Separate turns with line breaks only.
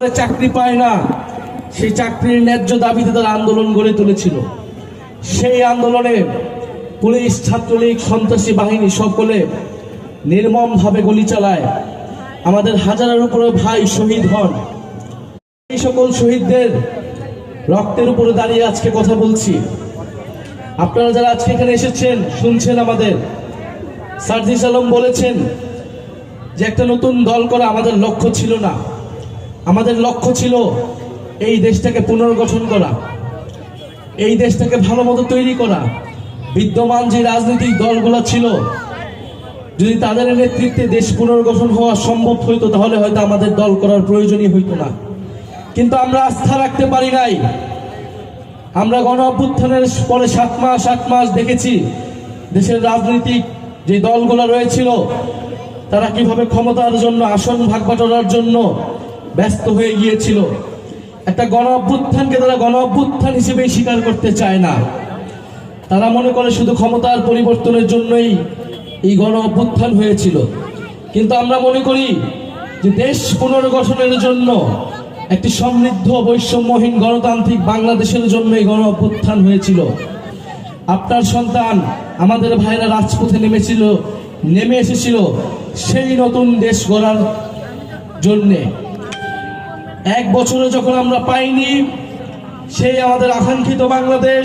চাকরি পায় না, সেই চাকরির ন্যায্য দাবিতে তারা আন্দোলন গড়ে তুলেছিল। সেই আন্দোলনে পুলিশ, ছাত্রলীগ, সন্ত্রাসী বাহিনী সকলে নির্মমভাবে গুলি চালায়। আমাদের হাজারের উপরে ভাই শহীদ হন। এই সকল শহীদদের রক্তের উপরে দাঁড়িয়ে আজকে কথা বলছি। আপনারা যারা আজকে এখানে এসেছেন, শুনছেন, আমাদের সার্জিস আলম বলেছেন যে একটা নতুন দল করা আমাদের লক্ষ্য ছিল না। আমাদের লক্ষ্য ছিল এই দেশটাকে পুনর্গঠন করা, এই দেশটাকে ভালো মতো তৈরি করা। বিদ্যমান যে রাজনৈতিক দলগুলো ছিল, যদি তাদের নেতৃত্বে দেশ পুনর্গঠন হওয়া সম্ভব হইতো, তাহলে হয়তো আমাদের দল করার প্রয়োজনই হইতো না। কিন্তু আমরা আস্থা রাখতে পারি নাই। আমরা গণ অভ্যুত্থানের পরে 7 মাস দেখেছি দেশের রাজনৈতিক যে দলগুলো রয়েছিল তারা কিভাবে ক্ষমতার জন্য, আসন ভাগ বাটোয়ারার জন্য ব্যস্ত হয়ে গিয়েছিল। একটা গণ অভ্যুত্থানকে তারা গণ অভ্যুত্থান হিসেবেই স্বীকার করতে চায় না। তারা মনে করে শুধু ক্ষমতার পরিবর্তনের জন্যই এই গণ অভ্যুত্থান হয়েছিল। কিন্তু আমরা মনে করি যে দেশ পুনর্গঠনের জন্য, একটি সমৃদ্ধ বৈষম্যহীন গণতান্ত্রিক বাংলাদেশের জন্য এই গণ অভ্যুত্থান হয়েছিল। আপনার সন্তান, আমাদের ভাইরা রাজপথে নেমে এসেছিল সেই নতুন দেশ গড়ার জন্যে। 1 বছরে যখন আমরা পাইনি সেই আমাদের আকাঙ্ক্ষিত বাংলাদেশ,